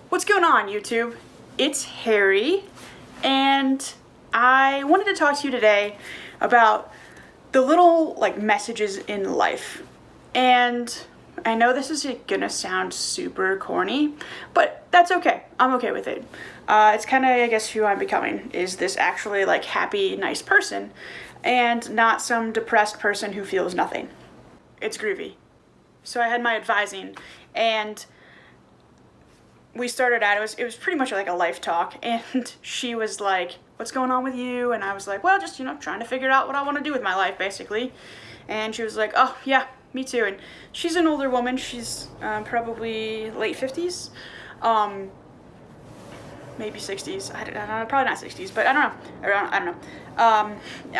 What's going on, YouTube? It's Harry, and I wanted to talk to you today about the little messages in life. And I know this is gonna sound super corny, but that's okay. I'm okay with it. It's kind of, I guess, who I'm becoming, is this actually happy, nice person, and not some depressed person who feels nothing. It's groovy. So I had my advising, and we started out, it was pretty much like a life talk, and she was like, what's going on with you? And I was like, well, just, trying to figure out what I want to do with my life, basically. And she was like, oh, yeah, me too. And she's an older woman. She's probably late 50s, maybe 60s. I don't know, probably not 60s, but I don't know. I don't know.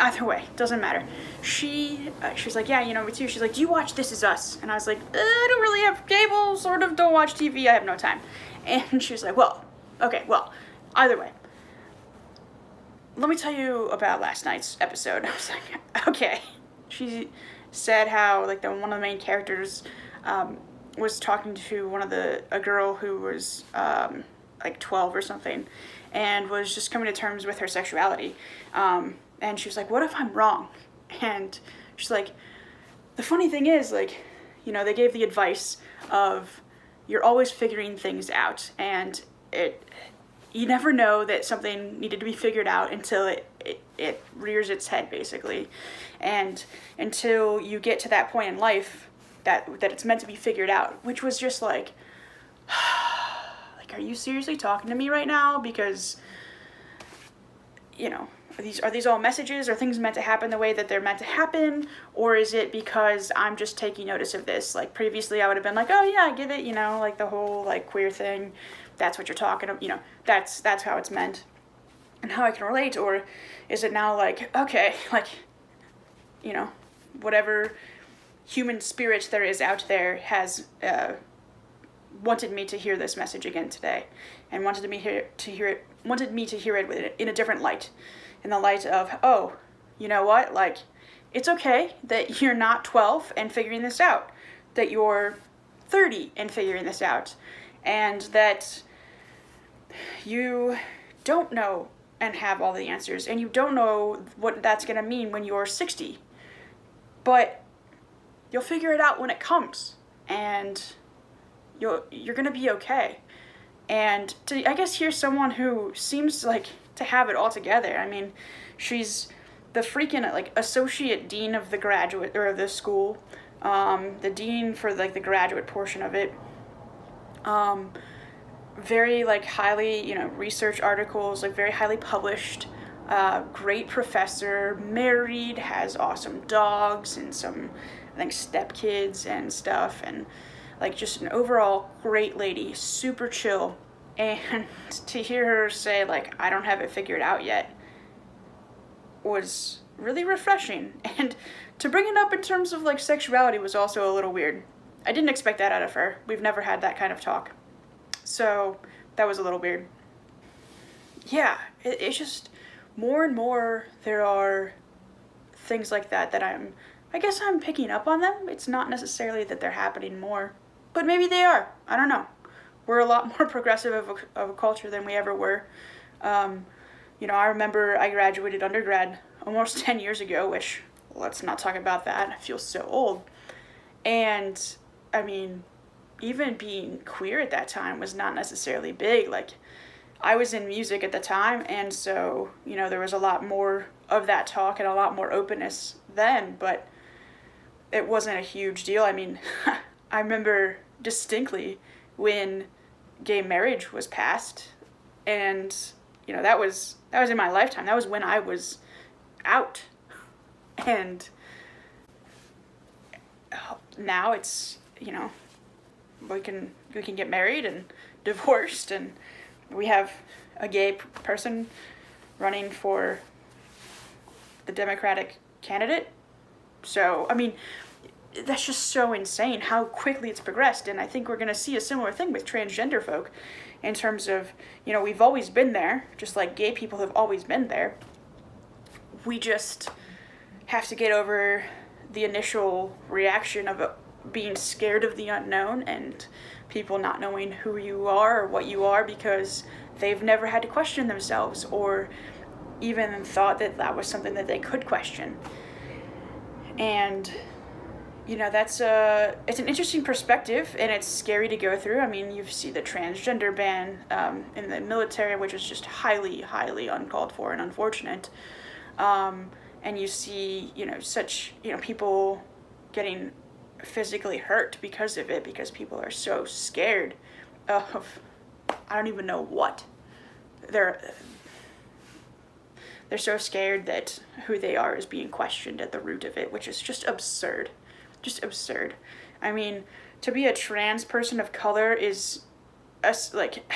Either way, doesn't matter. She was like, yeah, me too. She's like, do you watch This Is Us? And I was like, I don't really have cable, sort of, don't watch TV, I have no time. And she was like, either way, let me tell you about last night's episode. I was like, okay. She said how one of the main characters was talking to a girl who was 12 or something, and was just coming to terms with her sexuality. And she was like, what if I'm wrong? And she's like, the funny thing is, they gave the advice of, you're always figuring things out, and you never know that something needed to be figured out until it rears its head, basically. And until you get to that point in life that it's meant to be figured out, which was just are you seriously talking to me right now? Because, are these all messages? Are things meant to happen the way that they're meant to happen? Or is it because I'm just taking notice of this? Previously I would have been like, oh yeah, I get it, the whole queer thing. That's what you're talking about, that's how it's meant and how I can relate. Or is it now okay, whatever human spirit there is out there has wanted me to hear this message again today, and wanted me to hear it in a different light, in the light of, oh, you know what, it's okay that you're not 12 and figuring this out, that you're 30 and figuring this out, and that you don't know and have all the answers, and you don't know what that's going to mean when you're 60, but you'll figure it out when it comes, and you're going to be okay. And to, I guess, hear someone who seems to have it all together. I mean, she's the freaking associate dean of the graduate, or of the school, the dean for the graduate portion of it. Very highly, research articles, very highly published, great professor, married, has awesome dogs and some, I think, stepkids and stuff, and just an overall great lady, super chill. And to hear her say I don't have it figured out yet was really refreshing. And to bring it up in terms of sexuality was also a little weird. I didn't expect that out of her. We've never had that kind of talk. So that was a little weird. Yeah, it's just more and more there are things like that I guess I'm picking up on them. It's not necessarily that they're happening more, but maybe they are. I don't know. We're a lot more progressive of a culture than we ever were. I remember I graduated undergrad almost 10 years ago, which, let's not talk about that. I feel so old. And, I mean, even being queer at that time was not necessarily big. I was in music at the time, and so, there was a lot more of that talk and a lot more openness then, but it wasn't a huge deal. I mean, I remember distinctly when gay marriage was passed, and that was in my lifetime. That was when I was out, and now it's we can get married and divorced, and we have a gay person running for the Democratic candidate. So I mean, that's just so insane how quickly it's progressed. And I think we're going to see a similar thing with transgender folk, in terms of, we've always been there, just like gay people have always been there. We just have to get over the initial reaction of being scared of the unknown and people not knowing who you are or what you are because they've never had to question themselves or even thought that that was something that they could question. And that's it's an interesting perspective, and it's scary to go through. I mean, you see the transgender ban in the military, which is just highly, highly uncalled for and unfortunate. And you see, such, people getting physically hurt because of it, because people are so scared of, I don't even know what. They're so scared that who they are is being questioned at the root of it, which is just absurd. Just absurd. I mean, to be a trans person of color is, that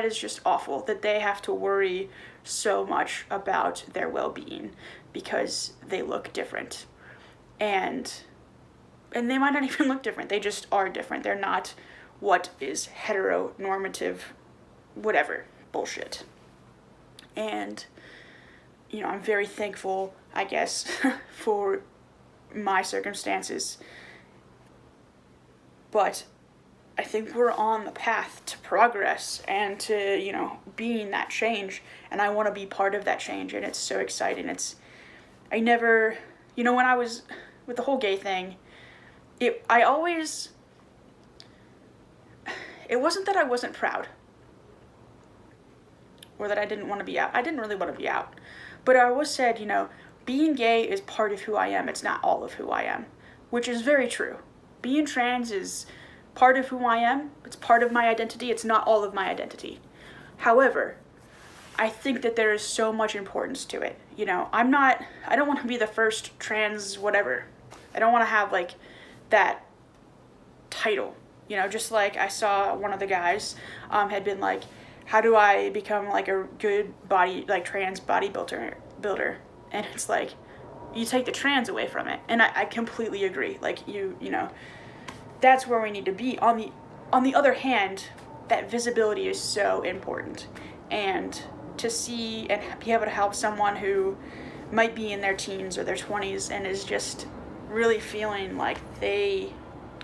is just awful, that they have to worry so much about their well-being because they look different. And they might not even look different. They just are different. They're not what is heteronormative, whatever, bullshit. And, I'm very thankful, I guess, for my circumstances. But I think we're on the path to progress and to, being that change. And I want to be part of that change. And it's so exciting. I never, when I was with the whole gay thing, it wasn't that I wasn't proud or that I didn't want to be out. I didn't really want to be out. But I always said, being gay is part of who I am. It's not all of who I am, which is very true. Being trans is part of who I am. It's part of my identity. It's not all of my identity. However, I think that there is so much importance to it. I don't want to be the first trans whatever. I don't want to have that title. Just like I saw one of the guys had been like, how do I become a good trans bodybuilder? And it's you take the trans away from it. And I completely agree. That's where we need to be. On the other hand, that visibility is so important. And to see and be able to help someone who might be in their teens or their 20s and is just really feeling like they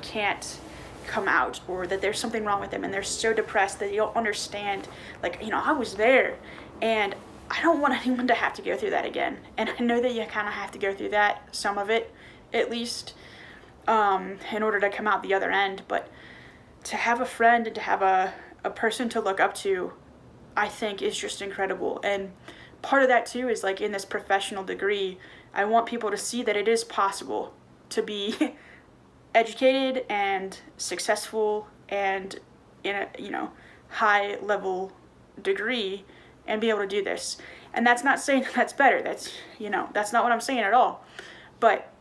can't come out or that there's something wrong with them and they're so depressed that they don't understand, I was there and I don't want anyone to have to go through that again. And I know that you kind of have to go through that, some of it at least, in order to come out the other end. But to have a friend and to have a person to look up to, I think is just incredible. And part of that too is in this professional degree, I want people to see that it is possible to be educated and successful and in a high level degree and be able to do this. And that's not saying that's better. That's not what I'm saying at all. But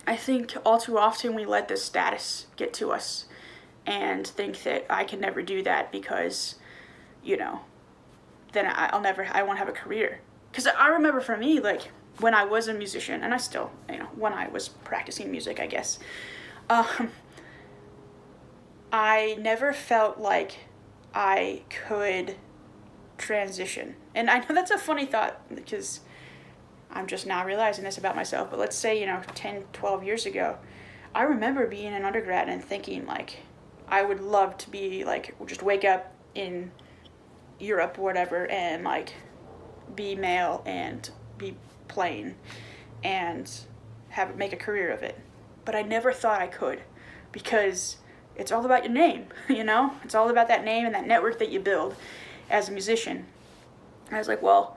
I think all too often we let this status get to us and think that I can never do that because then I won't have a career. Because I remember for me, when I was a musician, and I still, when I was practicing music, I guess, I never felt like I could transition. And I know that's a funny thought because I'm just now realizing this about myself, but let's say, 10, 12 years ago, I remember being an undergrad and thinking I would love to be just wake up in Europe or whatever and be male and be plain and make a career of it. But I never thought I could because it's all about your name, It's all about that name and that network that you build as a musician. And I was well,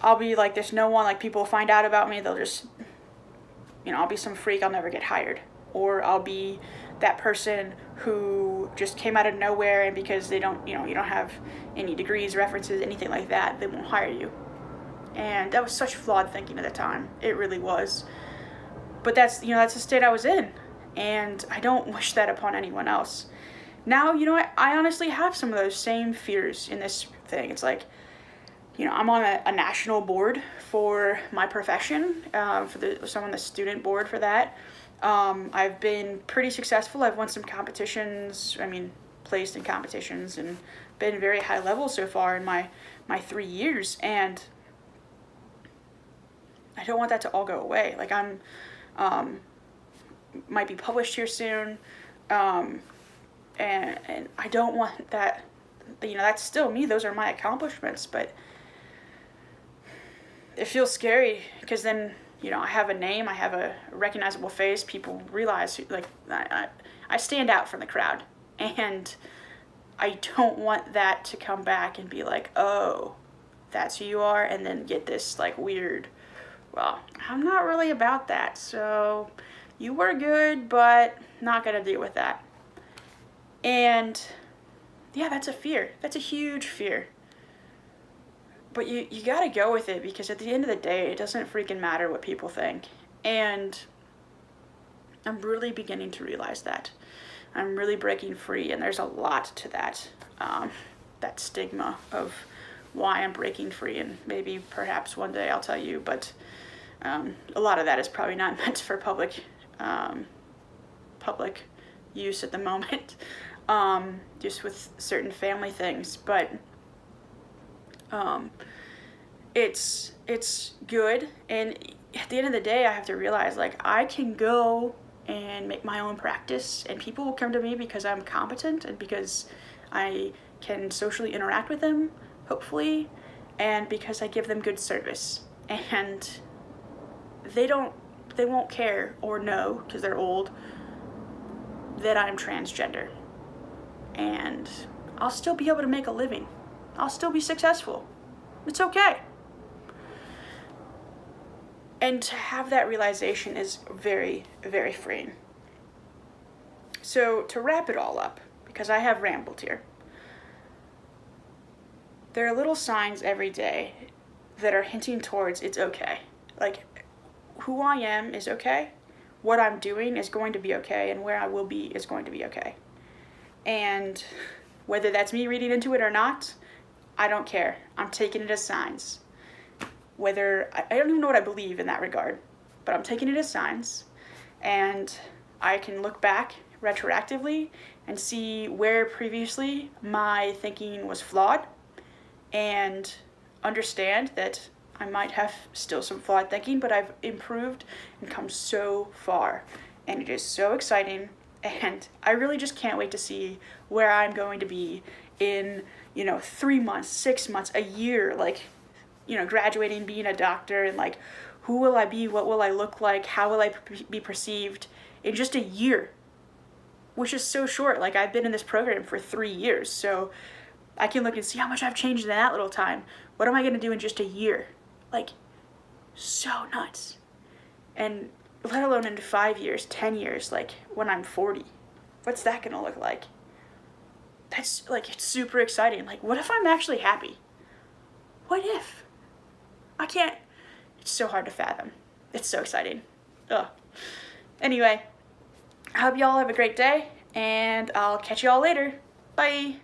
I'll be this no one, people find out about me, they'll just, I'll be some freak, I'll never get hired. Or I'll be that person who just came out of nowhere and because they don't, you don't have any degrees, references, anything like that, they won't hire you. And that was such flawed thinking at the time. It really was. But that's the state I was in. And I don't wish that upon anyone else. Now, I honestly have some of those same fears in this thing. It's I'm on a national board for my profession, I'm on the student board for that. I've been pretty successful. I've won some competitions, placed in competitions and been very high level so far in my 3 years. And I don't want that to all go away. I'm might be published here soon. And I don't want that, that's still me. Those are my accomplishments, but it feels scary because then, I have a name, I have a recognizable face. People realize, like, I stand out from the crowd, and I don't want that to come back and be like, oh, that's who you are, and then get this, like, weird, well, I'm not really about that, so you were good, but not gonna deal with that. And yeah, that's a fear. That's a huge fear. But you gotta go with it, because at the end of the day, it doesn't freaking matter what people think. And I'm really beginning to realize that. I'm really breaking free, and there's a lot to that, that stigma of why I'm breaking free, and maybe perhaps one day I'll tell you, but a lot of that is probably not meant for public use at the moment, just with certain family things, but it's good. And at the end of the day, I have to realize, like, I can go and make my own practice, and people will come to me because I'm competent and because I can socially interact with them, hopefully, and because I give them good service. And they won't care or know, because they're old, that I'm transgender. And I'll still be able to make a living. I'll still be successful. It's okay. And to have that realization is very, very freeing. So to wrap it all up, because I have rambled here, there are little signs every day that are hinting towards it's okay. Like, who I am is okay, what I'm doing is going to be okay, and where I will be is going to be okay. And whether that's me reading into it or not, I don't care. I'm taking it as signs. Whether, I don't even know what I believe in that regard, but I'm taking it as signs, and I can look back retroactively and see where previously my thinking was flawed, and understand that I might have still some flawed thinking, but I've improved and come so far, and it is so exciting. And I really just can't wait to see where I'm going to be in, 3 months, 6 months, a year, like, graduating, being a doctor, and like, who will I be? What will I look like? How will I be perceived in just a year? Which is so short. Like, I've been in this program for 3 years, so I can look and see how much I've changed in that little time. What am I going to do in just a year? Like, so nuts. And let alone in 5 years, 10 years, like when I'm 40. What's that going to look like? That's, like, it's super exciting. Like, what if I'm actually happy? What if? I can't. It's so hard to fathom. It's so exciting. Ugh. Anyway, I hope y'all have a great day, and I'll catch y'all later. Bye.